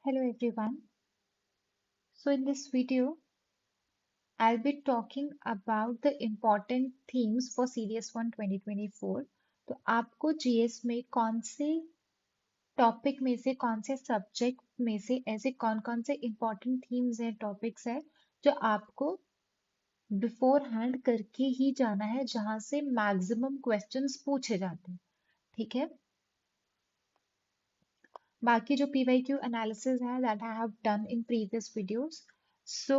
Hello everyone. So in this video, I'll be talking about the important themes for CDS1 2024. तो आपको GS में कौन से topic में से कौन से सब्जेक्ट में से ऐसे कौन कौन से important themes हैं टॉपिक्स हैं जो आपको बिफोर हैंड करके ही जाना है जहां से मैक्सिमम क्वेश्चंस पूछे जाते हैं। ठीक है। बाकी जो PYQ एनालिसिस है that I have done in previous videos. So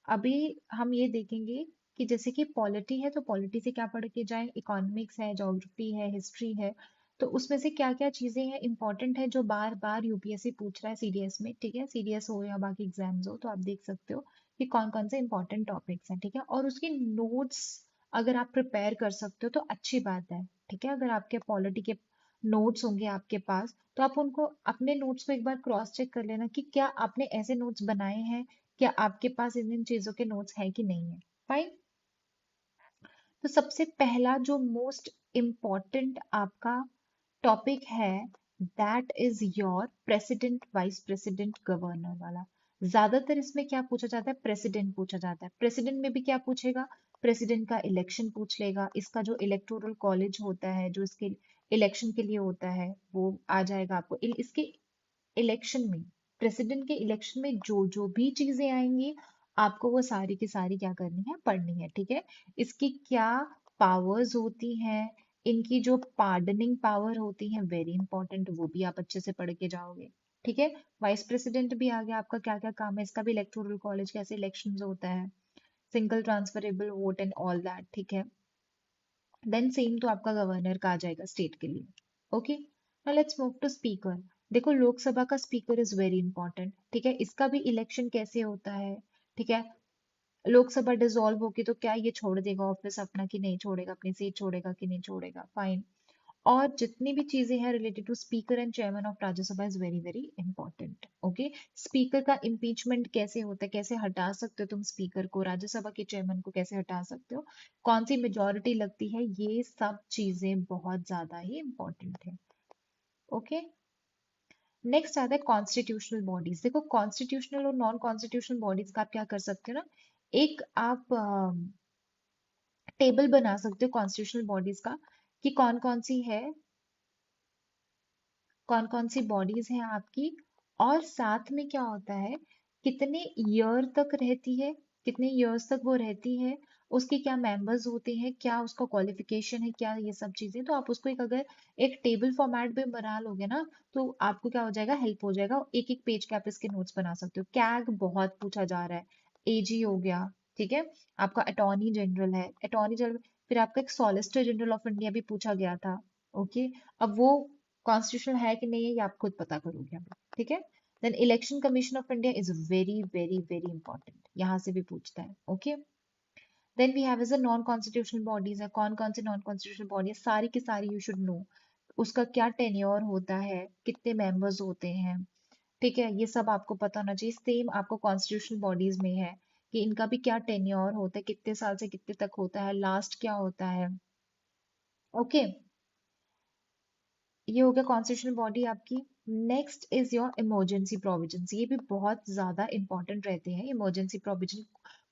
अभी हम ये देखेंगे कि जैसे कि पॉलिटी है तो पॉलिटी से क्या पढ़ के जाएं, इकोनॉमिक्स है, ज्योग्राफी है, हिस्ट्री है। तो उसमें से क्या क्या चीजें हैं इंपॉर्टेंट है जो बार बार यूपीएससी पूछ रहा है सीडीएस में। ठीक है, सीडीएस हो या बाकी एग्जाम्स हो तो आप देख सकते हो कि कौन कौन से इंपॉर्टेंट टॉपिक्स हैं। ठीक है, और उसके नोट्स अगर आप प्रिपेयर कर सकते हो तो अच्छी बात है। ठीक है, अगर आपके पॉलिटी के नोट्स होंगे आपके पास तो आप उनको अपने नोट्स को एक बार क्रॉस चेक कर लेना कि क्या आपने ऐसे नोट्स बनाए हैं, क्या आपके पास इन इन चीजों के नोट्स हैं कि नहीं है। फाइन। तो सबसे पहला जो मोस्ट इम्पॉर्टेंट आपका टॉपिक है that is your president, vice president, governor वाला। ज्यादातर इसमें क्या पूछा जाता है, प्रेसिडेंट पूछा जाता है। प्रेसिडेंट में भी क्या पूछेगा, प्रेसिडेंट का इलेक्शन पूछ लेगा, इसका जो इलेक्टोरल कॉलेज होता है जो इसके इलेक्शन के लिए होता है वो आ जाएगा आपको। इसके इलेक्शन में, प्रेसिडेंट के इलेक्शन में जो जो भी चीजें आएंगी आपको वो सारी की सारी क्या करनी है, पढ़नी है। ठीक है, इसकी क्या पावर्स होती हैं, इनकी जो पार्डनिंग पावर होती है वेरी इंपॉर्टेंट, वो भी आप अच्छे से पढ़ के जाओगे। ठीक है, वाइस प्रेसिडेंट भी आ गया, आपका क्या क्या काम है, इसका भी इलेक्टोरल कॉलेज, कैसे इलेक्शन होता है, single transferable vote and all that. ठीक है, देन सेम तो आपका गवर्नर का आ जाएगा स्टेट के लिए। Okay, now let's move to speaker. देखो लोकसभा का स्पीकर इज वेरी इंपॉर्टेंट। ठीक है, इसका भी इलेक्शन कैसे होता है। ठीक है, लोकसभा डिसॉल्व होगी तो क्या ये छोड़ देगा ऑफिस अपना कि नहीं छोड़ेगा, अपनी सीट छोड़ेगा कि नहीं छोड़ेगा। फाइन। और जितनी भी चीजें हैं related to speaker and chairman of Rajya Sabha is very very important. Okay, speaker का इम्पीचमेंट कैसे होता है, कैसे हटा सकते हो तुम स्पीकर को, राज्यसभा के चेयरमैन को कैसे हटा सकते हो, कौन सी मेजोरिटी लगती है, ये सब चीजें बहुत ज्यादा ही इंपॉर्टेंट है। ओके, नेक्स्ट आता है कॉन्स्टिट्यूशनल बॉडीज। देखो कॉन्स्टिट्यूशनल और नॉन कॉन्स्टिट्यूशनल बॉडीज का आप क्या कर सकते हो ना, एक आप टेबल बना सकते हो कॉन्स्टिट्यूशनल बॉडीज का कि कौन कौन सी बॉडीज हैं आपकी, और साथ में क्या होता है, कितने ईयर तक रहती है, कितने ईयर्स तक वो रहती है, उसके क्या मेंबर्स होते हैं, क्या उसका क्वालिफिकेशन है, क्या ये सब चीजें। तो आप उसको एक अगर एक टेबल फॉर्मेट में बना लोगे ना तो आपको क्या हो जाएगा, हेल्प हो जाएगा। एक एक पेज के आप इसके नोट्स बना सकते हो। कैग बहुत पूछा जा रहा है, एजी हो गया। ठीक है, आपका अटॉर्नी जनरल है, अटॉर्नी जनरल, फिर आपका एक सॉलिसिटर जनरल ऑफ इंडिया भी पूछा गया था। ओके, अब वो कॉन्स्टिट्यूशनल है कि नहीं है ये आप खुद पता करोगे अभी। ठीक है, then election commission of India is very very very important, यहाँ से भी पूछता है। Okay, then we have as a non constitutional bodies है, कौन कौन से नॉन कॉन्स्टिट्यूशनल बॉडी है, सारी की सारी यू शुड नो। उसका क्या टेन्योर होता है, कितने मेंबर्स होते हैं। ठीक है, ये सब आपको पता होना चाहिए। सेम आपको कॉन्स्टिट्यूशनल बॉडीज में है कि इनका भी क्या टेन्योर होता है, कितने साल से कितने तक होता है, लास्ट क्या होता है। ओके, ये हो गया कॉन्स्टिट्यूशनल बॉडी आपकी। Next is your emergency provisions, ये भी बहुत ज्यादा इंपॉर्टेंट रहते हैं। इमरजेंसी प्रोविजन,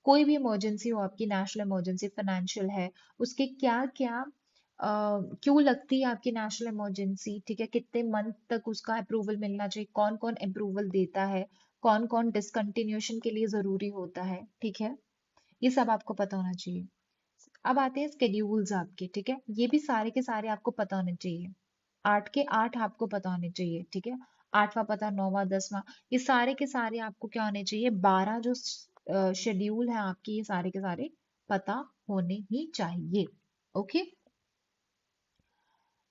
कोई भी इमरजेंसी हो आपकी, नेशनल इमरजेंसी, फाइनेंशियल है, उसके क्या क्या क्यों लगती है आपकी नेशनल इमरजेंसी। ठीक है, कितने मंथ तक उसका अप्रूवल मिलना चाहिए, कौन कौन अप्रूवल देता है, कौन कौन डिसकंटिन्यूशन के लिए जरूरी होता है। ठीक है, ये सब आपको पता होना चाहिए। अब आते हैं स्केड्यूल्स आपके। ठीक है, ये भी सारे के सारे आपको पता होने चाहिए, 8 के 8 आपको पता होने चाहिए। ठीक है, 8वां पता, 9वां, 10वां, ये सारे के सारे आपको क्या होने चाहिए, 12 जो शेड्यूल है आपके, ये सारे के सारे पता होने ही चाहिए। ओके,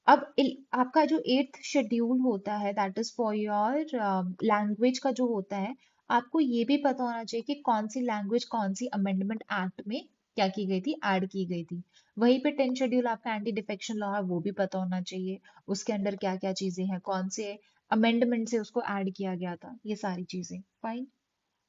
अब आपका जो 8th शेड्यूल होता है that is for your language का जो होता है, आपको ये भी पता होना चाहिए कि कौन सी लैंग्वेज कौन सी अमेंडमेंट एक्ट में क्या की गई थी, ऐड की गई थी। वहीं पे 10th शेड्यूल आपका एंटी डिफेक्शन लॉ है, वो भी पता होना चाहिए, उसके अंदर क्या क्या चीजें हैं, कौन से अमेंडमेंट से उसको ऐड किया गया था, ये सारी चीजें। फाइन।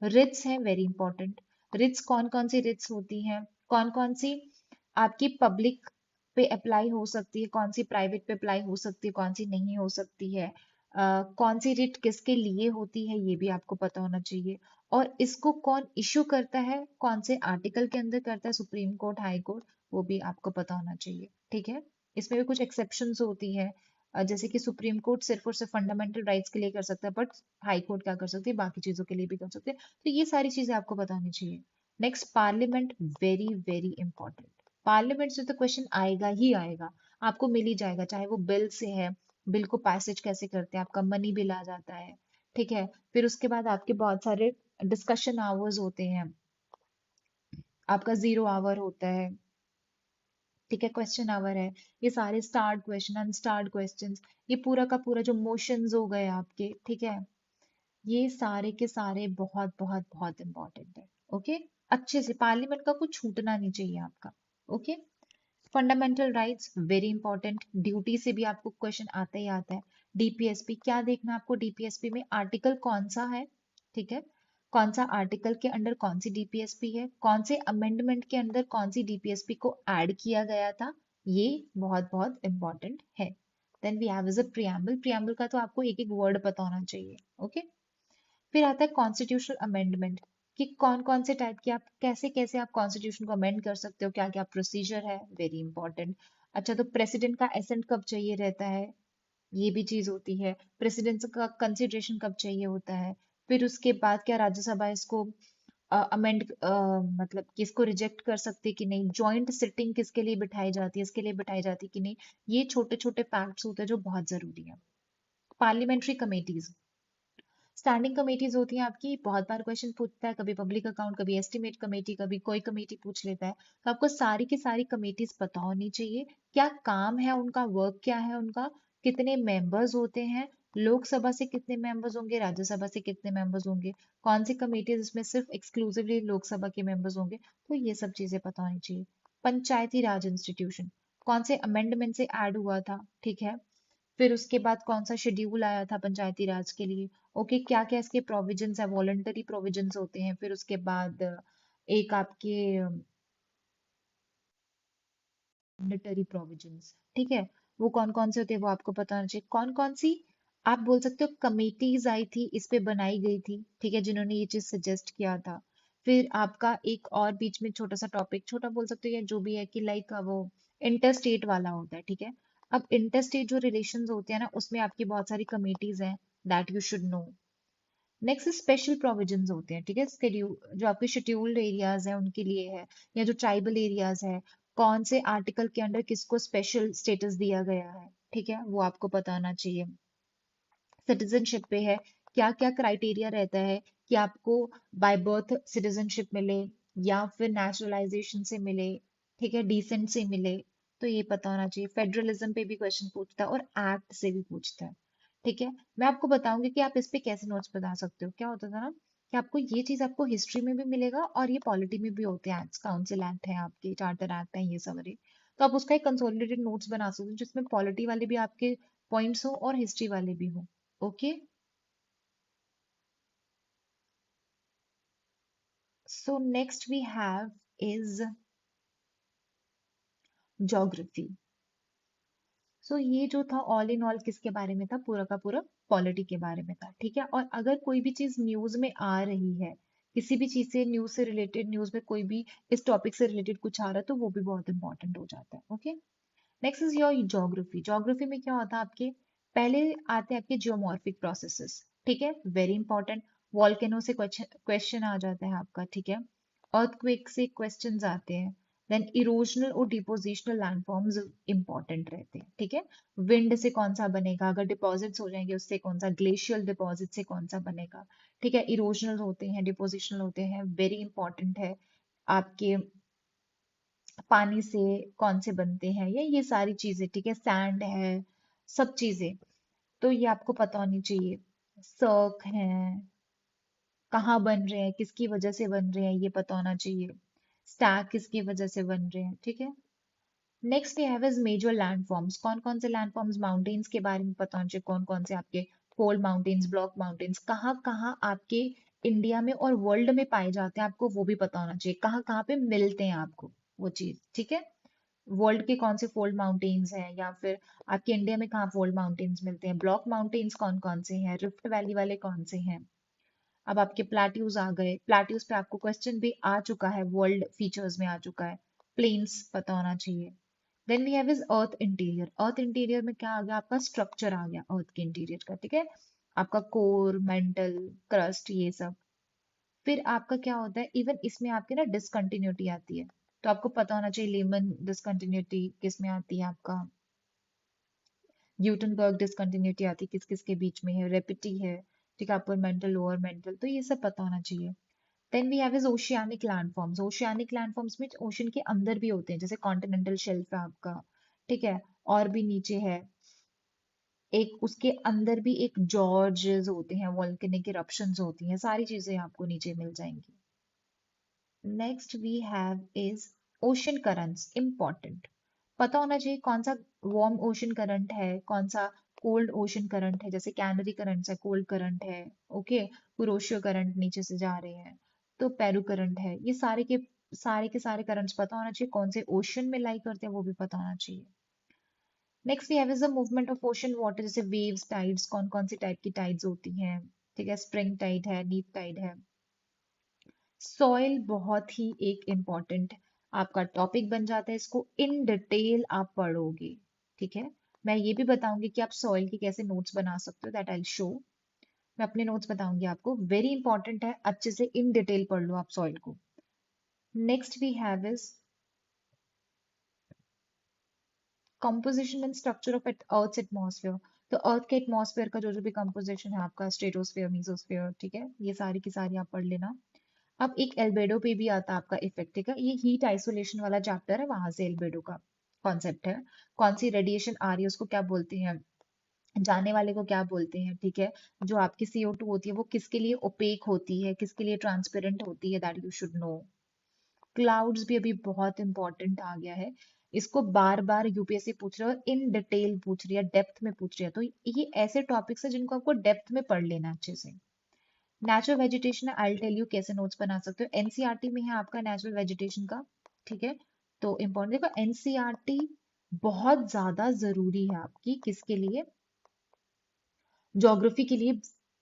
रिट्स है वेरी इंपॉर्टेंट। रिट्स कौन कौन सी रिट्स होती हैं, कौन कौन सी आपकी पब्लिक पे अप्लाई हो सकती है, कौन सी प्राइवेट पे अप्लाई हो सकती है, कौन सी नहीं हो सकती है। कौन सी रिट किसके लिए होती है ये भी आपको पता होना चाहिए। और इसको कौन इश्यू करता है, कौन से आर्टिकल के अंदर करता है, सुप्रीम कोर्ट, हाई कोर्ट, वो भी आपको पता होना चाहिए। ठीक है, इसमें भी कुछ एक्सेप्शंस होती है। जैसे कि सुप्रीम कोर्ट सिर्फ और सिर्फ फंडामेंटल राइट्स के लिए कर सकता है, बट हाई कोर्ट क्या कर सकती है, बाकी चीजों के लिए भी कर सकते हैं। तो ये सारी चीजें आपको पता होनी चाहिए। Next, parliament, very very important. Parliament से तो क्वेश्चन आएगा ही आएगा, आपको मिल ही जाएगा, चाहे वो बिल से है, बिल को पैसेज कैसे करते हैं, आपका मनी बिल आ जाता है। ठीक है, फिर उसके बाद आपके बहुत सारे डिस्कशन आवर्स होते हैं, आपका 0 आवर होता है। ठीक है, क्वेश्चन आवर है, ये सारे स्टार्ट क्वेश्चन, अनस्टार्ट क्वेश्चंस, ये पूरा का पूरा जो मोशंस हो गए आपके। ठीक है, ये सारे के सारे बहुत बहुत बहुत इंपॉर्टेंट है। ओके, अच्छे से पार्लियामेंट का कुछ छूटना नहीं चाहिए आपका। Okay, fundamental rights very important, duty से भी आपको क्वेश्चन आता ही आता है। डीपीएसपी क्या देखना है आपको, डीपीएसपी में आर्टिकल कौन सा है। ठीक है, कौन सा आर्टिकल के अंडर कौन सी डीपीएसपी है, कौन से अमेंडमेंट के अंदर कौन सी डीपीएसपी को ऐड किया गया था, ये बहुत बहुत इंपॉर्टेंट है। Then we have is a preamble, preamble का तो आपको एक एक वर्ड पता होना चाहिए। ओके, फिर आता है कॉन्स्टिट्यूशनल अमेंडमेंट, कि कौन कौन से टाइप के आप कैसे कैसे आप कॉन्स्टिट्यूशन को अमेंड कर सकते हो, क्या क्या प्रोसीजर है, वेरी इंपॉर्टेंट। अच्छा, तो प्रेसिडेंट का एसेंट कब चाहिए रहता है, ये भी चीज होती है। प्रेसिडेंट का कंसिडरेशन कब चाहिए होता है। फिर उसके बाद क्या राज्यसभा इसको अमेंड मतलब कि इसको रिजेक्ट कर सकती है कि नहीं, जॉइंट सिटिंग किसके लिए बिठाई जाती है, इसके लिए बिठाई जाती है कि नहीं। ये छोटे छोटे फैक्ट्स होते हैं जो बहुत जरूरी है। पार्लियामेंट्री कमेटीज, स्टैंडिंग कमेटीज होती हैं आपकी, बहुत बार क्वेश्चन पूछता है, कभी पब्लिक अकाउंट, कभी एस्टिमेट कमेटी, कभी कोई कमेटी पूछ लेता है। तो आपको सारी की सारी कमेटीज पता होनी चाहिए, क्या काम है उनका, वर्क क्या है उनका, कितने मेंबर्स होते हैं, लोकसभा से कितने मेंबर्स होंगे, राज्यसभा से कितने मेंबर्स होंगे, कौन सी कमेटीज इसमें सिर्फ एक्सक्लूसिवली लोकसभा के मेंबर्स होंगे। तो ये सब चीजें पता होनी चाहिए। पंचायती राज इंस्टीट्यूशन, कौन से अमेंडमेंट से ऐड हुआ था। ठीक है, फिर उसके बाद कौन सा शेड्यूल आया था पंचायती राज के लिए। ओके, क्या क्या इसके प्रोविजंस है, वॉलंटरी प्रोविजंस होते हैं। फिर उसके बाद एक आपके मैंडेटरी प्रोविजंस। ठीक है, वो कौन कौन से होते हैं वो आपको पता होना चाहिए। कौन कौन सी आप बोल सकते हो कमेटीज आई थी, इस पे बनाई गई थी। ठीक है, जिन्होंने ये चीज सजेस्ट किया था। फिर आपका एक और बीच में छोटा सा टॉपिक, छोटा बोल सकते हो या जो भी है, कि लाइक वो इंटर स्टेट वाला होता है। ठीक है, अब इंटर स्टेट जो रिलेशंस होते हैं ना, उसमें आपकी बहुत सारी कमेटीज हैं, that you should no. Next special provisions होते हैं। ठीक है, शेड्यूल जो आपके शेड्यूल्ड एरियाज हैं उनके लिए है, या जो ट्राइबल एरियाज है, कौन से आर्टिकल के अंडर किसको स्पेशल स्टेटस दिया गया है। ठीक है, वो आपको पता होना चाहिए। सिटीजनशिप पे है, क्या क्या क्राइटेरिया रहता है कि आपको बाय बर्थ सिटीजनशिप मिले या फिर नेचुरलाइजेशन से मिले। ठीक है, डिसेंट से मिले, तो ये पता होना चाहिए। फेडरलिज्म पे भी क्वेश्चन पूछता है और एक्ट से भी पूछता है। ठीक है, मैं आपको बताऊंगी कि आप इस पे कैसे नोट्स बना सकते हो। क्या होता था ना, कि आपको ये चीज आपको हिस्ट्री में भी मिलेगा और ये पॉलिटी में भी होते हैं एक्ट्स, काउंसिल एक्ट है आपके, चार्टर एक्ट है, ये सब है। तो आप उसका एक कंसोलिडेटेड नोट्स बना सकते हो जिसमें पॉलिटी वाले भी आपके पॉइंट्स हो और हिस्ट्री वाले भी हो। Okay, so next we have is geography. सो ये जो था ऑल इन ऑल किसके बारे में था, पूरा का पूरा पॉलिटी के बारे में था। ठीक है, और अगर कोई भी चीज न्यूज में आ रही है, किसी भी चीज से, न्यूज से रिलेटेड, न्यूज में कोई भी इस टॉपिक से रिलेटेड कुछ आ रहा है, तो वो भी बहुत इंपॉर्टेंट हो जाता है। Okay, next is your geography. Geography में क्या होता है आपके, पहले आते हैं आपके जियोमॉर्फिक प्रोसेसेस। ठीक है, वेरी इंपॉर्टेंट। वॉल्केनो से क्वेश्चन आ जाता है आपका। ठीक है, अर्थक्वेक से क्वेश्चंस आते हैं। देन इरोजनल और डिपोजिशनल लैंडफॉर्म्स इंपॉर्टेंट रहते हैं। ठीक है, विंड से कौन सा बनेगा, अगर डिपॉजिट्स हो जाएंगे उससे कौन सा, ग्लेशियल डिपॉजिट से कौन सा बनेगा। ठीक है, इरोजनल होते हैं, डिपोजिशनल होते हैं, वेरी इंपॉर्टेंट है। आपके पानी से कौन से बनते हैं, ये सारी चीजें। ठीक है, सैंड है, सब चीजें, तो ये आपको पता होनी चाहिए। सर्क है, कहाँ बन रहे हैं, किसकी वजह से बन रहे हैं, ये पता होना चाहिए। स्टैक किसकी वजह से बन रहे हैं। ठीक है, next we have is major landforms, कौन कौन से लैंडफॉर्म्स, माउंटेन्स के बारे में पता होना चाहिए, कौन कौन से आपके फोल्ड माउंटेन्स, ब्लॉक माउंटेन्स, कहाँ कहाँ आपके इंडिया में और वर्ल्ड में पाए जाते हैं, आपको वो भी पता होना चाहिए, कहाँ कहाँ पे मिलते हैं आपको वो चीज। ठीक है, वर्ल्ड के कौन से फोल्ड माउंटेन्स हैं, या फिर आपके इंडिया में कहाँ फोल्ड माउंटेन्स मिलते हैं, ब्लॉक माउंटेन्स कौन कौन से हैं, रिफ्ट वैली वाले कौन से हैं। अब आपके प्लेट्यूज आ गए, प्लेट्यूज पे आपको क्वेश्चन भी आ चुका है, वर्ल्ड फीचर्स में आ चुका है। प्लेन्स पता होना चाहिए। Then we have is earth interior. Earth interior में क्या आ गया, आपका स्ट्रक्चर आ गया अर्थ के इंटीरियर का, ठीक है। आपका कोर, मेंटल, क्रस्ट, ये सब। फिर आपका क्या होता है, इवन इसमें आपके ना डिसकंटिन्यूटी आती है, तो आपको पता होना चाहिए लेमन डिसकंटिन्यूटी किस में आती है, आपका न्यूटनबर्ग डिसकंटिन्यूटी आती है किस किस के बीच में है, रेपिटी है, ठीक है, अपर मेंटल लोअर मेंटल, तो ये सब पता होना चाहिए। Then we have is oceanic landforms. Oceanic landforms में ओशन के अंदर भी होते हैं, जैसे कॉन्टिनेंटल शेल्फ है आपका, ठीक है, और भी नीचे है एक, उसके अंदर भी एक जॉर्जेस होते हैं, वोल्केनिक इरप्शंस होती हैं, सारी चीजें आपको नीचे मिल जाएंगी। Next we have is ocean currents, important. पता होना चाहिए कौन सा वार्म ओशन करंट है, कौन सा कोल्ड ओशन करंट है, जैसे कैनरी करंट है, कोल्ड करंट है, ओके, कुरोशियो करंट नीचे से जा रहे हैं, तो पेरू करंट है। ये सारे के सारे करंट्स पता होना चाहिए, कौन से ओशन में लाई करते हैं वो भी पता होना चाहिए। Next we have is the movement of ocean water, जैसे वेव्स, टाइड्स, कौन कौन सी टाइप की टाइड्स होती हैं, ठीक है, स्प्रिंग टाइड है, नीप टाइड है। सॉइल बहुत ही एक इम्पॉर्टेंट आपका टॉपिक बन जाता है, इसको इन डिटेल आप पढ़ोगे, ठीक है। मैं ये भी बताऊंगी कि आप सॉइल के कैसे नोट्स बना सकते हो, दैट आई शो। मैं अपने नोट्स बताऊंगी आपको, वेरी इंपॉर्टेंट है, अच्छे से इन डिटेल पढ़ लो आप सॉइल को। Next we have is composition and structure of earth atmosphere. तो अर्थ के एटमॉस्फेयर का जो जो भी कंपोजिशन है आपका, स्ट्रेटोस्फेयर, मीसोस्फेयर, ठीक है, ये सारी की सारी आप पढ़ लेना। अब एक एल्बेडो पे भी आता है आपका इफेक्ट, ठीक है, ये हीट आइसोलेशन वाला चैप्टर है, वहां से एल्बेडो का कॉन्सेप्ट है। कौन सी रेडिएशन आ रही है उसको क्या बोलते हैं, जाने वाले को क्या बोलते हैं, ठीक है। जो आपकी CO2 होती है वो किसके लिए ओपेक होती है, किसके लिए ट्रांसपेरेंट होती है, that you should no. Clouds भी अभी बहुत इंपॉर्टेंट आ गया है, इसको बार बार यूपीएससी पूछ रहा है, इन डिटेल पूछ रही है, डेप्थ में पूछ रही है, तो ये ऐसे टॉपिक्स है जिनको आपको डेप्थ में पढ़ लेना अच्छे से। Natural vegetation, I tell you कैसे नोट्स बना सकते हो, एनसीईआरटी में है आपका नेचुरल वेजिटेशन का, ठीक है। तो इम्पोर्टेंट देखो, एनसीईआरटी बहुत ज्यादा जरूरी है आपकी, किसके लिए, ज्योग्राफी के लिए।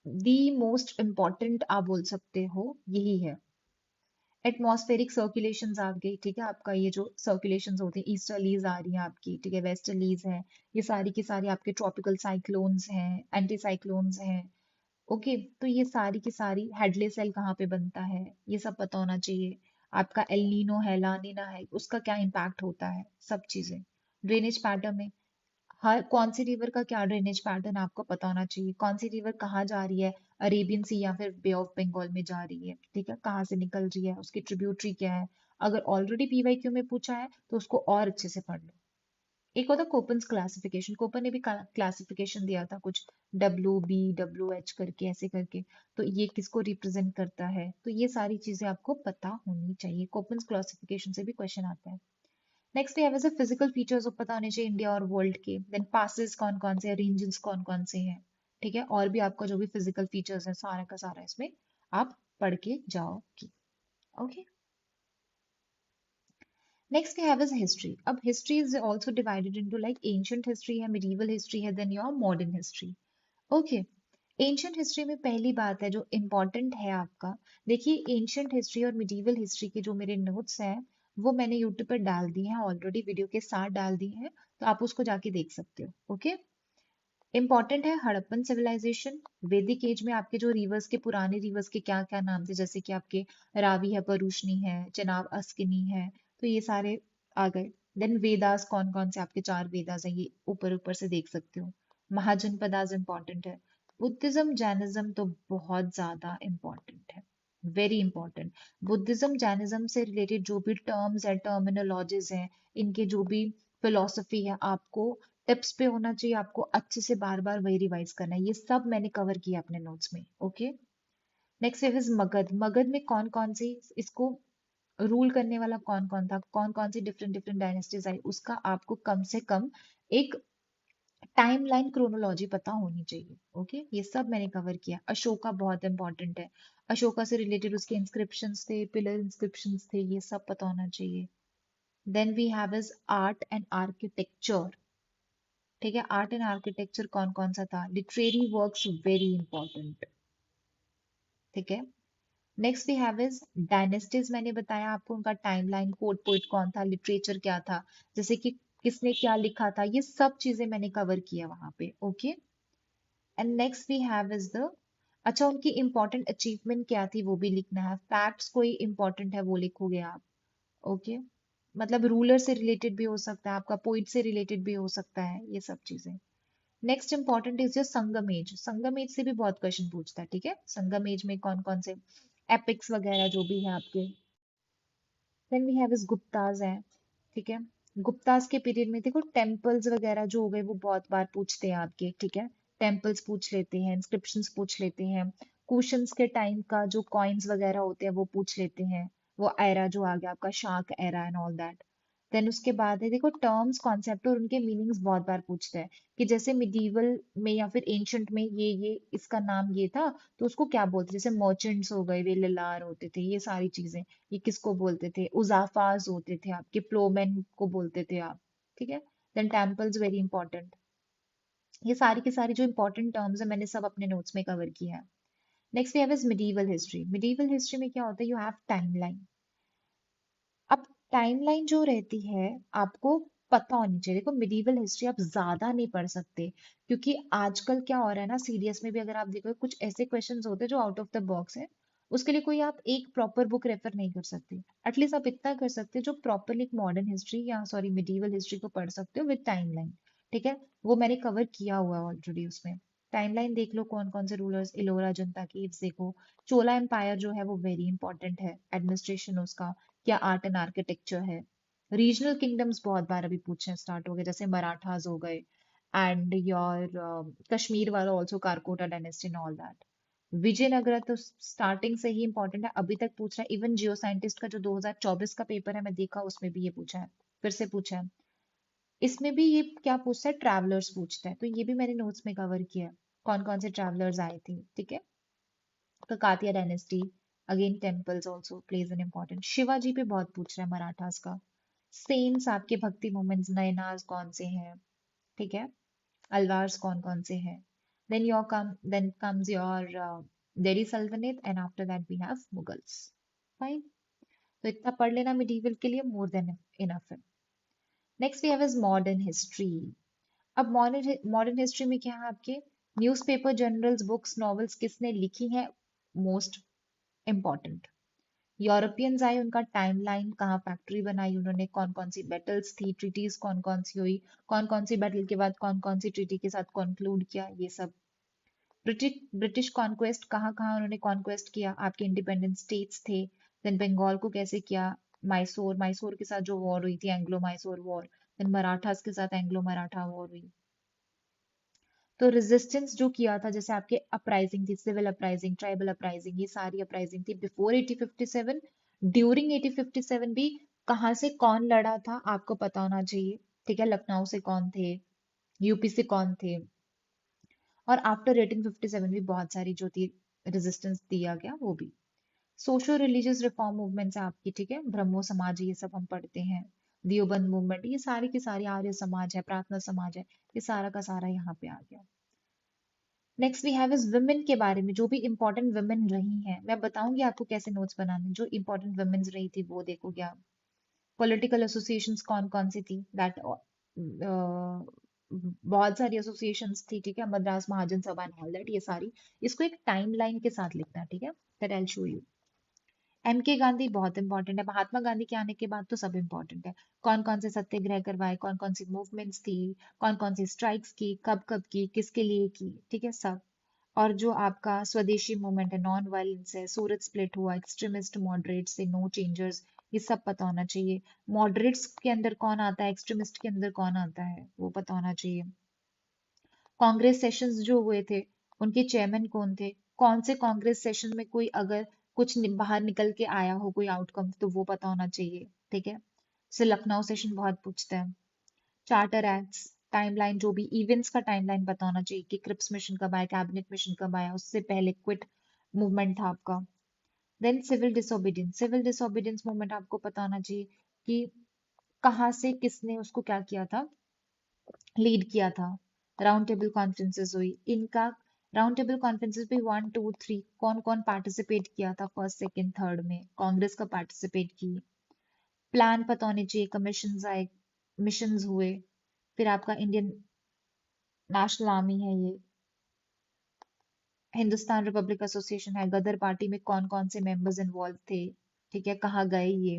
दी मोस्ट इम्पॉर्टेंट आप बोल सकते हो यही है। एटमॉस्फेरिक सर्कुलेशंस आ गई, ठीक है, आपका ये जो सर्कुलेशंस होती है, ईस्टर्लीज आ रही हैं आपकी, ठीक है, वेस्टर्लीज हैं, ये सारी की सारी आपके ट्रॉपिकल साइक्लोन्स हैं, एंटी साइक्लोन्स हैं, ओके। तो ये सारी की सारी हेडले सेल कहाँ पे बनता है, ये सब पता होना चाहिए। आपका एल नीनो है, ला नीना है, उसका क्या इम्पैक्ट होता है, सब चीजें। ड्रेनेज पैटर्न में हर कौन सी रिवर का क्या ड्रेनेज पैटर्न आपको पता होना चाहिए, कौन सी रिवर कहाँ जा रही है, अरेबियन सी या फिर बे ऑफ बंगाल में जा रही है, ठीक है, कहाँ से निकल रही है, उसकी ट्रिब्यूटरी क्या है। अगर ऑलरेडी पीवाईक्यू में पूछा है तो उसको और अच्छे से पढ़ लो। एक होता कोपन्स क्लासिफिकेशन, कोपन ने भी क्लासिफिकेशन दिया था कुछ, WB WH करके ऐसे करके, तो ये किसको रिप्रेजेंट करता है, तो ये सारी चीजें आपको पता होनी चाहिए, कोपन्स क्लासिफिकेशन से भी क्वेश्चन आता है। नेक्स्ट है वैसे फिजिकल फीचर्स पता होने चाहिए इंडिया और वर्ल्ड के, देन पासेस कौन कौन से हैं, रीजन्स कौन कौन से हैं, ठीक है, और भी आपका जो भी फिजिकल फीचर्स है सारा का सारा इसमें आप पढ़ के जाओगे, okay. Next we have is history. अब history is also divided into like ancient history है, मिडिवल हिस्ट्री है, then your modern history, okay. Ancient history में पहली बात है जो इम्पोर्टेंट है आपका, देखिए एंशिएंट हिस्ट्री और मिडिवल हिस्ट्री के जो मेरे नोट्स हैं वो मैंने यूट्यूब पर डाल दिए हैं ऑलरेडी, वीडियो के साथ डाल दिए हैं, तो आप उसको जाके देख सकते हो, ओके। इम्पॉर्टेंट है हड़प्पन सिविलाइजेशन। वैदिक एज में आपके जो रिवर्स के, पुराने रिवर्स के क्या क्या नाम थे, जैसे कि आपके रावी है, परूशनी है, चेनाब अस्किनी है, तो ये सारे आ गए। देन वेदास कौन कौन से आपके चार वेदास हैं, ये ऊपर ऊपर से देख सकते हो। महाजनपदास इंपॉर्टेंट है। बुद्धिज्म जैनिज्म तो बहुत ज्यादा इंपॉर्टेंट है, वेरी इंपॉर्टेंट। बुद्धिज्म जैनिज्म से रिलेटेड जो भी टर्म्स है, टर्मिनोलॉजीज हैं, इनके जो भी फिलोसफी है, आपको टिप्स पे होना चाहिए, आपको अच्छे से बार बार वही रिवाइज करना है, ये सब मैंने कवर किया अपने नोट्स में, okay. Next is Magadh. Magadh में कौन कौन सी, इसको रूल करने वाला कौन कौन था, कौन कौन सी डिफरेंट डिफरेंट डायनेस्टीज आई, उसका आपको कम से कम एक टाइमलाइन क्रोनोलॉजी पता होनी चाहिए, ओके। ये सब मैंने कवर किया। अशोका बहुत इंपॉर्टेंट है, अशोका से रिलेटेड उसके इंस्क्रिप्शंस थे, पिलर इंस्क्रिप्शंस थे, ये सब पता होना चाहिए। Then we have is art and architecture. ठीक है, आर्ट एंड आर्किटेक्चर कौन कौन सा था? Literary works very important. ठीक है, next we have is dynasties. मैंने बताया आपको उनका टाइमलाइन, कोड पोइट कौन था, लिटरेचर क्या था, जैसे कि किसने क्या लिखा था, ये सब चीजें मैंने कवर किया वहां पे। Okay, and next we have is the, अच्छा उनकी इंपॉर्टेंट अचीवमेंट क्या थी वो भी लिखना है। फैक्ट्स कोई इंपॉर्टेंट है वो लिखोगे आप। ओके, मतलब रूलर से रिलेटेड भी हो सकता है, आपका पोइट से रिलेटेड भी हो सकता है, ये सब चीजें। Next important is your Sangam age. Sangam age से भी बहुत क्वेश्चन पूछता है। ठीक है, संगम एज में कौन कौन से एपिक्स वगैरह जो भी है आपके। Then we have is Guptas है। ठीक है, गुप्ताज के पीरियड में देखो टेम्पल्स वगैरह जो हो गए वो बहुत बार पूछते हैं आपके। ठीक है, टेम्पल्स पूछ लेते हैं, इंस्क्रिप्शंस पूछ लेते हैं, कुशन्स के टाइम का जो कॉइन्स वगैरह होते हैं वो पूछ लेते हैं। वो एरा जो आ गया आपका, Shak era and all that. देन उसके बाद है देखो टर्म्स, कॉन्सेप्ट और उनके मीनिंग्स बहुत बार पूछते हैं कि जैसे मिडीवल में या फिर एंशंट में ये इसका नाम ये था, तो उसको क्या बोलते, जैसे मर्चेंट्स हो गए, वे ललार होते थे, ये सारी चीजें, ये किसको बोलते थे? उजाफाज होते थे आपके, प्लोमेन को बोलते थे आप। ठीक है, देन टेम्पल्स वेरी इंपॉर्टेंट। ये सारी की सारी जो इंपॉर्टेंट टर्म्स है मैंने सब अपने नोट्स में कवर किया है। Next we have is medieval history. Medieval history में क्या होता है? You have timeline. अब टाइमलाइन जो रहती है आपको पता होनी चाहिए। देखो मिडीवल हिस्ट्री आप ज्यादा नहीं पढ़ सकते, क्योंकि आजकल क्या हो रहा है ना, सीडीएस में भी अगर आप देखो कुछ ऐसे क्वेश्चंस होते हैं जो आउट ऑफ द बॉक्स है। उसके लिए कोई आप एक प्रॉपर बुक रेफर नहीं कर सकते। एटलीस्ट आप इतना कर सकते हो जो प्रॉपरली एक मॉडर्न हिस्ट्री या सॉरी मिडीवल हिस्ट्री को पढ़ सकते हो विद टाइमलाइन। ठीक है, वो मैंने कवर किया हुआ है ऑलरेडी उसमें। टाइमलाइन देख लो, कौन कौन से रूलर्स, इलोरा जनता केव्स देखो। चोला एम्पायर जो है वो वेरी इंपॉर्टेंट है, एडमिनिस्ट्रेशन उसका, क्या आर्ट एंड आर्किटेक्चर है। रीजनल किंगडम्स बहुत बार अभी पूछने स्टार्ट हो गए, जैसे मराठास हो गए, एंड योर कश्मीर वाला also, Karkota dynasty and all that. Vijayanagara तो स्टार्टिंग से ही इंपॉर्टेंट है, अभी तक पूछ रहा है। इवन जियो साइंटिस्ट का जो 2024 का पेपर है मैं देखा, उसमें भी ये पूछा है, फिर से पूछा है। इसमें भी ये क्या पूछता है? ट्रैवलर्स पूछता है, तो ये भी मैंने नोट्स में कवर किया है, कौन कौन से ट्रैवलर्स आए थे। ठीक है, Kakatiya dynasty, again temples also plays an important। Shivaji पे बहुत पूछ रहा है मराठास का। सेंट्स आपके भक्ति मोमेंट्स, नयनार्स कौन से हैं? ठीक है, अलवार्स कौन कौन से हैं? then comes your Delhi Sultanate and after that we have Mughals। Fine, तो इतना पढ़ लेना मिडीवल के लिए, मोर देन इनफ है। Next we have is modern history. अब मॉडर्न हिस्ट्री में क्या है आपके? न्यूज़पेपर, जर्नल्स, बुक्स, नॉवेल्स किसने लिखी है? Most important. यूरोपियंस आए, उनका टाइमलाइन, कहाँ फैक्ट्री बनाई उन्होंने, कौन कौन सी बैटल्स थी, ट्रीटीज कौन कौन सी हुई, कौन कौन सी बैटल के बाद कौन कौन सी ट्रीटी के साथ कंक्लूड किया, ये सब। ब्रिटिश ब्रिटिश कॉन्क्वेस्ट, कहाँ कहाँ उन्होंने कॉन्क्वेस्ट किया, आपके इंडिपेंडेंट स्टेट्स थे। देन बंगाल को कैसे किया, मैसूर, मैसूर के साथ जो वॉर हुई थी, Anglo Mysore war. Then Marathas के साथ एंग्लो मराठा वॉर हुई। तो रेजिस्टेंस जो किया था, जैसे आपके अपराइजिंग थी, सिविल अपराइजिंग, ट्राइबल अपराइजिंग, ये सारी अपराइजिंग थी बिफोर 1857। ड्यूरिंग 1857 भी कहाँ से कौन लड़ा था आपको पता होना चाहिए। ठीक है, लखनऊ से कौन थे, यूपी से कौन थे। और आफ्टर 1857 भी बहुत सारी जो थी रेजिस्टेंस दिया गया वो भी। सोशल रिलीजियस रिफॉर्म मूवमेंट्स है आपकी। ठीक है, ब्रह्मो समाज, ये सब हम पढ़ते हैं। दियोबंद मूवमेंट, ये सारी की सारी, आर्य समाज है, प्रार्थना समाज है, ये सारा का सारा यहाँ पे आ गया। Next we have is women के बारे में, जो भी इंपॉर्टेंट वुमेन रही हैं, मैं बताऊंगी आपको कैसे नोट्स बनाने। जो इंपॉर्टेंट वुमेन्स रही थी वो देखोगे आप। पॉलिटिकल एसोसिएशंस कौन कौन सी थी, दैट बहुत सारी एसोसिएशंस थी। ठीक है, मद्रास महाजन सभा एंड ऑल दैट, ये सारी। इसको एक टाइमलाइन के साथ लिखना है। ठीक है, that I will show you. M K Gandhi बहुत इंपॉर्टेंट है, महात्मा गांधी के आने के बाद तो सब इंपॉर्टेंट है। कौन कौन से सत्याग्रह करवाए, कौन कौन सी मूवमेंट्स थी, कौन कौन सी स्ट्राइक्स की, कब कब की, किसके लिए की। ठीक है, सब। और जो आपका स्वदेशी मूवमेंट है, नॉन वायलेंस है, सूरत स्प्लिट हुआ, एक्सट्रीमिस्ट मॉडरेट से नो चेंजर्स, ये सब पता होना चाहिए। मॉडरेट्स के अंदर कौन आता है, एक्सट्रीमिस्ट के अंदर कौन आता है, वो पता होना चाहिए। कांग्रेस सेशंस जो हुए थे, उनके चेयरमैन कौन थे, कौन से कांग्रेस सेशन में कोई अगर कुछ बाहर निकल के आया हो कोई आउटकम, तो वो पता होना चाहिए। ठीक है, से लखनऊ सेशन बहुत पूछता है। चार्टर एक्ट्स, टाइमलाइन, जो भी इवेंट्स का टाइमलाइन पता होना चाहिए कि क्रिप्स मिशन कब आया, कैबिनेट मिशन कब आया, उससे पहले क्विट मूवमेंट था आपका। Then civil disobedience, civil disobedience movement आपको पता होना चाहिए कि कहाँ से किसने उसको क्या किया था, लीड किया था। राउंड टेबल कॉन्फ्रेंसेस हुई इनका। राउंड टेबल कॉन्फ्रेंसेस भी 1 2 3 कौन कौन पार्टिसिपेट किया था फर्स्ट सेकंड थर्ड में, कांग्रेस का पार्टिसिपेट की। प्लान पता होने चाहिए, कमीशन आए, मिशंस हुए। फिर आपका इंडियन नेशनल आर्मी है ये, हिंदुस्तान रिपब्लिक एसोसिएशन है, गदर पार्टी में कौन कौन से मेंबर्स इन्वॉल्व थे, ठीक है, कहाँ गए ये।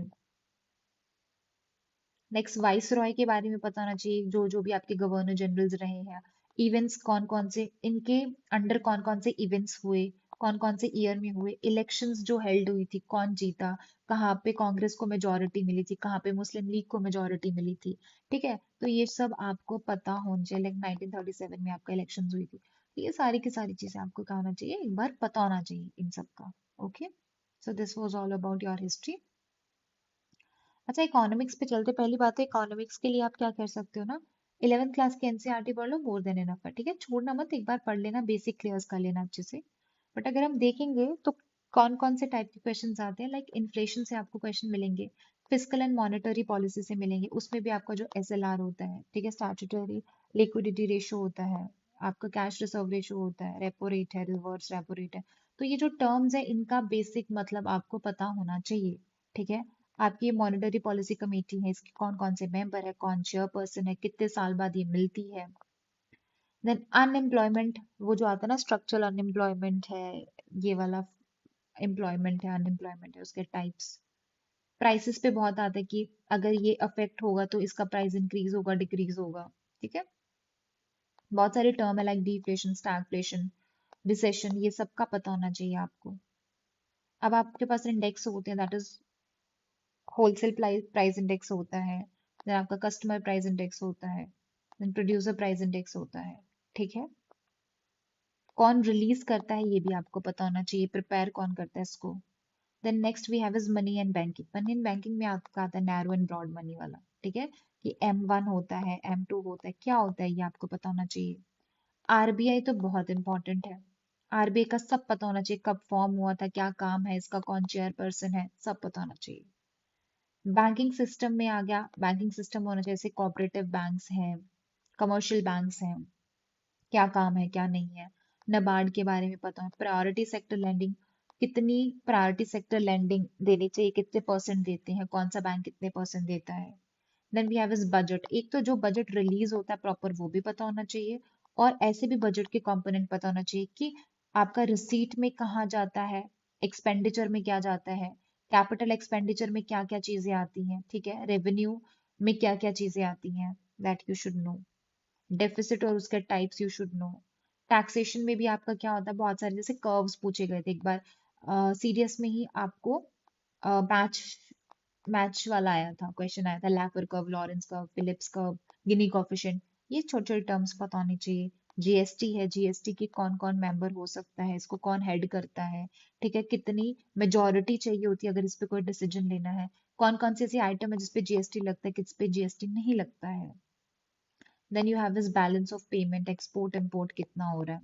नेक्स्ट वाइस रॉय के बारे में पता होना चाहिए, जो जो भी आपके गवर्नर जनरल्स रहे हैं। इवेंट्स कौन कौन से इनके अंडर, कौन कौन से इवेंट्स हुए, कौन कौन से ईयर में हुए। इलेक्शंस जो हेल्ड हुई थी, कौन जीता, कहाँ पे कांग्रेस को मेजोरिटी मिली थी, कहाँ पे मुस्लिम लीग को मेजोरिटी मिली थी। ठीक है, तो ये सब आपको पता होना चाहिए। लाइक 1937 में आपका इलेक्शन हुई थी, तो ये सारी की सारी चीजें आपको क्या होना चाहिए, एक बार पता होना चाहिए इन सब का। Okay, so this was all about your history. अच्छा, इकोनॉमिक्स पे चलते। पहली बात है, इकोनॉमिक्स के लिए आप क्या कर सकते हो ना, 11th क्लास के एनसीईआरटी पढ़ लो, मोर देन इनफ है। ठीक है, छोड़ना मत, एक बार पढ़ लेना, बेसिक क्लियर्स कर लेना अच्छे से। बट अगर हम देखेंगे तो कौन कौन से टाइप के क्वेश्चंस आते हैं, लाइक इन्फ्लेशन से आपको क्वेश्चन मिलेंगे, फिस्कल एंड मॉनेटरी पॉलिसी से मिलेंगे, उसमें भी आपका जो एसएलआर होता है, ठीक है, स्टैट्यूटरी लिक्विडिटी रेशो होता है, आपका कैश रिजर्व रेशो होता है, रेपो रेट है, रिवर्स रेपो रेट है। तो ये जो टर्म्स है इनका बेसिक मतलब आपको पता होना चाहिए। ठीक है, आपकी मॉनेटरी पॉलिसी कमेटी है, इसके कौन कौन से मेंबर है, कौन चेयरपर्सन है, कितने साल बाद ये मिलती है। देन अनएम्प्लॉयमेंट, वो जो आता है ना, स्ट्रक्चरल अनएम्प्लॉयमेंट है, ये वाला एम्प्लॉयमेंट है, अनएम्प्लॉयमेंट है, उसके टाइप्स। प्राइसेस पे बहुत आता है कि अगर ये अफेक्ट होगा तो इसका प्राइस इंक्रीज होगा, डिक्रीज होगा। ठीक है, बहुत सारे टर्म है, लाइक डिफ्लेशन, स्टैगफ्लेशन, रिसेशन, ये सब का पता होना चाहिए आपको। अब आपके पास इंडेक्स होते हैं, that is wholesale price index होता है, देन आपका कस्टमर प्राइस इंडेक्स होता है, देन प्रोड्यूसर प्राइस इंडेक्स होता है। ठीक है, कौन रिलीज करता है ये भी आपको पता होना चाहिए, प्रिपेयर कौन करता है इसको। Then next we have is money and banking. Money and banking में आपका आता है नैरो एंड ब्रॉड मनी वाला। ठीक है, कि M1 होता है, M2 होता है, क्या होता है ये आपको पता होना चाहिए। आरबीआई तो बहुत इंपॉर्टेंट है, आरबीआई का सब पता होना चाहिए, कब फॉर्म हुआ था, क्या काम है इसका, कौन चेयरपर्सन है, सब पता होना चाहिए। बैंकिंग सिस्टम में आ गया, बैंकिंग सिस्टम होना चाहिए, जैसे कोऑपरेटिव बैंक्स हैं, कमर्शियल बैंक्स हैं, क्या काम है क्या नहीं है। नबार्ड के बारे में पता है, प्रायोरिटी सेक्टर लैंडिंग, कितनी प्रायोरिटी सेक्टर लैंडिंग देनी चाहिए, कितने परसेंट देते हैं, कौन सा बैंक कितने परसेंट देता है। Then we have is budget, एक तो जो बजट रिलीज होता है प्रॉपर वो भी पता होना चाहिए, और ऐसे भी बजट के कंपोनेंट पता होना चाहिए कि आपका रिसीट में कहाँ जाता है, एक्सपेंडिचर में क्या जाता है, कैपिटल एक्सपेंडिचर में क्या क्या चीजें आती हैं, ठीक है, रेवेन्यू में क्या क्या चीजें आती हैं, that you should no. Deficit और उसके types you should no. Taxation में भी आपका क्या होता है, बहुत सारे जैसे कर्व्स पूछे गए थे एक बार सीरियस में ही आपको, मैच मैच वाला आया था, क्वेश्चन आया था, Laffer curve, Lorenz curve, Phillips curve, Gini coefficient, ये छोटे छोटे टर्म्स पता होने चाहिए। जीएसटी है, जीएसटी के कौन कौन मेंबर हो सकता है, इसको कौन हेड करता है, ठीक है, कितनी मेजोरिटी चाहिए होती है अगर इस पे कोई डिसीजन लेना है, कौन कौन सी ऐसी आइटम है जिसपे जीएसटी लगता है, किस पे जीएसटी नहीं लगता है। Then you have this balance of payment, export import कितना हो रहा है,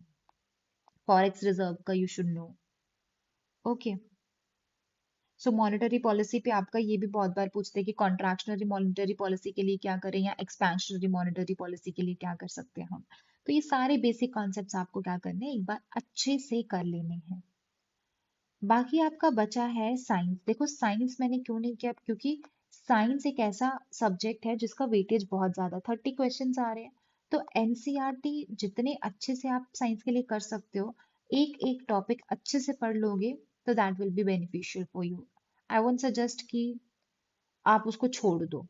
फॉरेक्स रिजर्व का you should know. Okay, so monetary policy पे आपका ये भी बहुत बार पूछते हैं कि कॉन्ट्रैक्शनरी मॉनेटरी पॉलिसी के लिए क्या करें, या एक्सपेंशनरी मॉनेटरी पॉलिसी के लिए क्या कर सकते हैं हम। तो ये सारे बेसिक कॉन्सेप्ट्स आपको क्या करने हैं, एक बार अच्छे से कर लेने हैं। बाकी आपका बचा है साइंस। देखो साइंस मैंने क्यों नहीं किया, क्योंकि साइंस एक ऐसा सब्जेक्ट है जिसका वेटेज बहुत ज्यादा, 30 क्वेश्चंस आ रहे हैं। तो एनसीईआरटी जितने अच्छे से आप साइंस के लिए कर सकते हो, एक एक टॉपिक अच्छे से पढ़ लोगे, तो that will be beneficial for you. I won't suggest कि आप उसको छोड़ दो,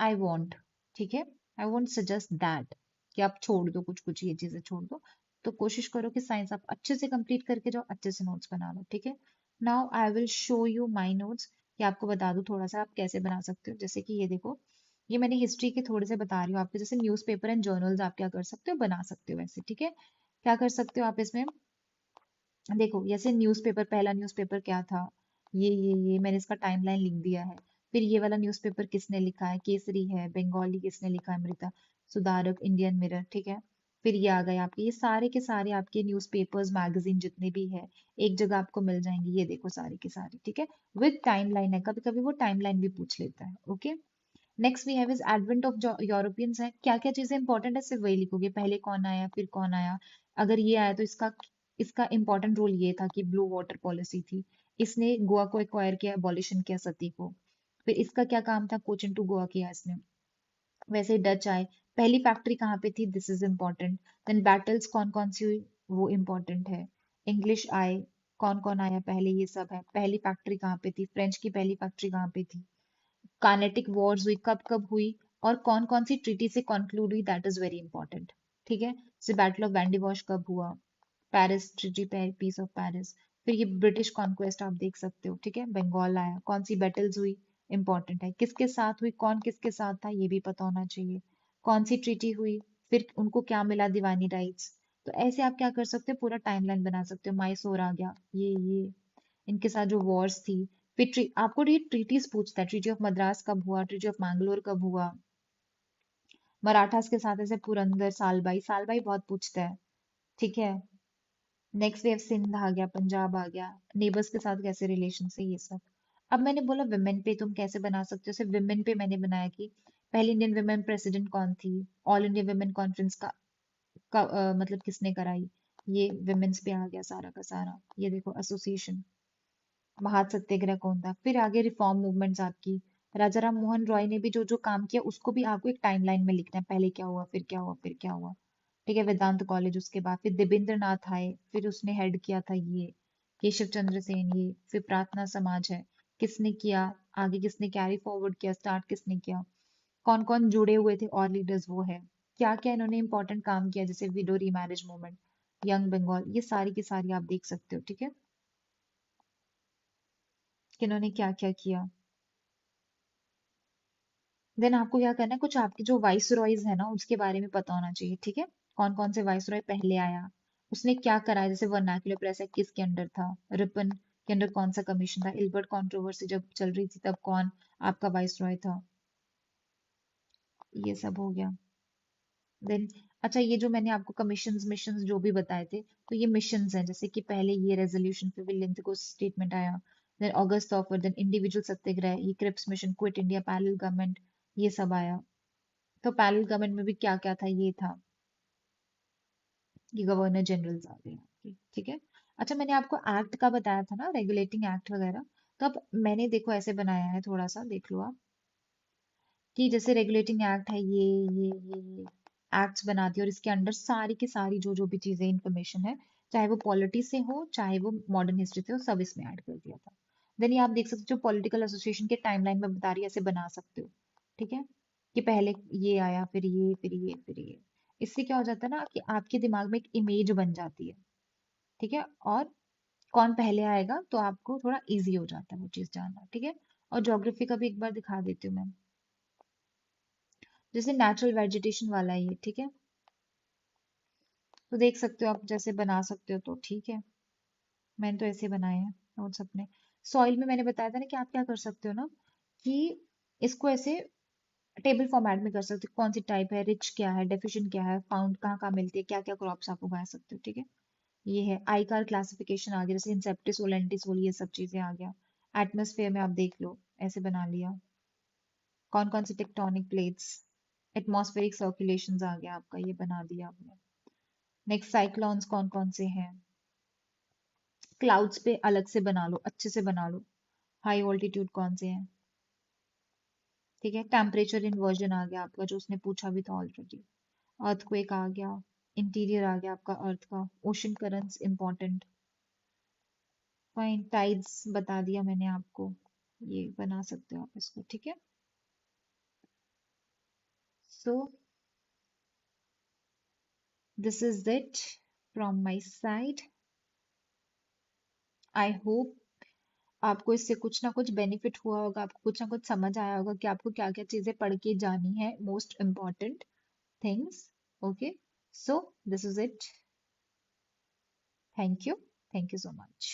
आई वॉन्ट, ठीक है, आई वोंट सजेस्ट दैट कि आप छोड़ दो, कुछ कुछ ये चीजें छोड़ दो। तो कोशिश करो कि साइंस आप अच्छे से कंप्लीट करके जाओ, अच्छे से नोट्स बना लो। ठीक है, now I will show you my notes, कि आपको बता दूं थोड़ा सा आप कैसे बना सकते हो। जैसे कि ये देखो, ये मैंने हिस्ट्री के थोड़े से बता रही हूँ आपको, जैसे न्यूज़पेपर एंड जर्नल्स आप क्या कर सकते हो, बना सकते हो वैसे। ठीक है, क्या कर सकते हो आप इसमें, देखो जैसे न्यूज़पेपर, पहला न्यूज़पेपर क्या था, ये मैंने इसका टाइमलाइन लिख दिया है। फिर ये वाला न्यूज़पेपर किसने लिखा है, केसरी है, बंगाली किसने लिखा है, अमृता सुधारक, इंडियन मिरर, ठीक है। फिर ये आ गए आपके, ये सारे के सारे आपके न्यूज़पेपर्स मैगजीन जितने भी है, एक जगह आपको मिल जाएंगे, ये देखो सारे के सारे, ठीक है, विद टाइमलाइन है, कभी कभी वो टाइमलाइन भी पूछ लेता है। Okay, next we have is advent of Europeans है, क्या क्या चीजें इंपॉर्टेंट है सिर्फ वही लिखोगे, पहले कौन आया फिर कौन आया। अगर ये आया तो इसका इसका इंपॉर्टेंट रोल ये था कि ब्लू वाटर पॉलिसी थी, इसने गोवा को एक्वायर किया, अबॉलिशन किया सती को। फिर इसका क्या काम था, कोचिन टू गोवा किया इसने। वैसे डच आए, पहली फैक्ट्री कहाँ पे थी, this is important. Then battles कौन कौन सी हुई, वो इम्पोर्टेंट है। इंग्लिश आए, कौन कौन आया पहले, ये सब है। पहली फैक्ट्री कहाँ पे थी, फ्रेंच की पहली फैक्ट्री कहाँ पे थी। कार्नेटिक वॉर्स हुई, कब कब हुई, और कौन कौन सी ट्रीटी से कंक्लूड हुई, दैट इज वेरी इंपॉर्टेंट। ठीक है, जैसे बैटल ऑफ वैंडीवॉश कब हुआ, Paris treaty, peace of Paris. फिर ये ब्रिटिश कॉन्क्वेस्ट आप देख सकते हो, ठीक है, बंगाल आया, कौन सी बैटल्स हुई, इंपॉर्टेंट है। किसके साथ हुई, कौन किसके साथ था, ये भी पता होना चाहिए। कौन सी ट्रीटी हुई, फिर उनको क्या मिला, दीवानी राइट्स। तो ऐसे आप क्या कर सकते हो, पूरा टाइमलाइन बना सकते हो। माइसोर आ गया, ये इनके साथ जो वॉर्स थी। फिर आपको ये ट्रीटीज पूछता है, ट्रीटी ऑफ मद्रास कब हुआ, ट्रीटी ऑफ मैंगलोर कब हुआ। मराठास के साथ ऐसे पुरंदर, सालबाई, सालबाई बहुत पूछता है। ठीक है, नेक्स्ट वेव सिंध आ गया, पंजाब आ गया, नेबर्स के साथ कैसे रिलेशन है, ये सब। अब मैंने बोला विमेन पे तुम कैसे बना सकते हो, सिर्फ विमेन पे मैंने बनाया कि पहली इंडियन विमेन प्रेसिडेंट कौन थी, ऑल इंडिया विमेन कॉन्फ्रेंस का मतलब किसने कराई। ये विमेन्स पे आ गया सारा का सारा। ये देखो एसोसिएशन, महान सत्याग्रह कौन था। फिर आगे रिफॉर्म मूवमेंट्स आपकी, राजा राम मोहन रॉय ने भी जो जो काम किया उसको भी आपको एक टाइमलाइन में लिखना है, पहले क्या हुआ फिर क्या हुआ फिर क्या हुआ। ठीक है, वेदांत कॉलेज, उसके बाद फिर देवेंद्र नाथ आए, फिर उसने हेड किया था ये केशव चंद्र सेन। ये फिर प्रार्थना समाज है, किसने किया, आगे किसने कैरी फॉरवर्ड किया, स्टार्ट किसने किया, कौन कौन जुड़े हुए थे और लीडर्स वो है, क्या क्या इन्होंने इंपॉर्टेंट काम किया, जैसे widow remarriage movement, young Bengal, ये सारी की सारी आप देख सकते हो। ठीक है, कि इन्होंने क्या क्या किया। देन आपको क्या करना है, कुछ आपके जो वाइस रॉयज है ना उसके बारे में पता होना चाहिए। ठीक है, कौन कौन से वाइस रॉय पहले आया, उसने क्या करा है, जैसे वर्नाक्युलर प्रेस एक्ट किसके अंडर था, रिपन के अंडर कौन सा कमीशन था, इल्बर्ट कंट्रोवर्सी जब चल रही थी तब कौन आपका वाइस रॉय था। ये सब हो गया। देन अच्छा, ये जो मैंने आपको कमीशंस मिशंस जो भी बताए थे, तो ये मिशंस हैं, जैसे कि पहले ये रेजोल्यूशन फिर विलियम को स्टेटमेंट आया, then August offer, then individual satyagraha, ये Cripps mission, quit India, parallel government, ये सब आया। तो पैरेलल गवर्नमेंट में भी क्या क्या था, ये था, ये गवर्नर जनरल्स आ गए आपके। ठीक है, अच्छा मैंने आपको एक्ट का बताया था ना, रेगुलेटिंग एक्ट वगैरह, तो अब मैंने देखो ऐसे बनाया है, थोड़ा सा देख लो आप, कि जैसे रेगुलेटिंग एक्ट है, ये एक्ट्स बना दिए और इसके अंडर सारी की सारी जो जो भी चीजें इंफॉर्मेशन है, चाहे वो पॉलिटी से हो चाहे वो मॉडर्न हिस्ट्री से हो, सब इसमें ऐड कर दिया था। देन ये आप देख सकते हो, जो पॉलिटिकल एसोसिएशन के टाइमलाइन में बता रही है, ऐसे बना सकते हो। ठीक है, कि पहले ये आया फिर ये फिर ये फिर ये। इससे क्या हो जाता है ना कि आपके दिमाग में एक इमेज बन जाती है। ठीक है, और कौन पहले आएगा तो आपको थोड़ा इजी हो जाता है वो चीज जानना। ठीक है, और ज्योग्राफी का भी एक बार दिखा देती हूँ मैं, जैसे नेचुरल वेजिटेशन वाला है ये। ठीक है, तो देख सकते हो आप, जैसे बना सकते हो तो ठीक है। मैंने तो ऐसे बनाए हैं नोट्स अपने। सॉइल में मैंने बताया था ना कि आप क्या कर सकते हो ना, कि इसको ऐसे टेबल फॉर्मेट में कर सकते हो, कौन सी टाइप है, रिच क्या है, डेफिशिएंट क्या है, फाउंड कहाँ कहाँ मिलती है, क्या क्या क्रॉप्स आप उगा सकते हो। ठीक है, ये है आईकार क्लासिफिकेशन आ गया, जैसे इंसेप्टिसोल एंटीसोल, ये सब चीजें आ गया। एटमॉस्फेयर में आप देख लो, ऐसे बना लिया, कौन कौन सी टेक्टोनिक प्लेट्स, एटमॉस्फेरिक सर्कुलेशंस आ गया आपका, ये बना दिया आपने। नेक्स्ट साइक्लोन्स कौन कौन से हैं, क्लाउड्स पे अलग से बना लो, अच्छे से बना लो, हाई ऑल्टीट्यूड कौन से हैं। ठीक है, टेम्परेचर इन्वर्जन आ गया आपका, जो उसने पूछा भी था ऑलरेडी। अर्थक्वेक आ गया, इंटीरियर आ गया आपका अर्थ का, ocean currents important, fine, tides बता दिया मैंने आपको, ये बना सकते हो आप इसको। ठीक है, so this is it from my side. I hope आपको इससे कुछ ना कुछ बेनिफिट हुआ होगा, आपको कुछ ना कुछ समझ आया होगा कि आपको क्या क्या चीजें पढ़ के जानी है, most important things. Okay, so this is it, thank you, thank you so much.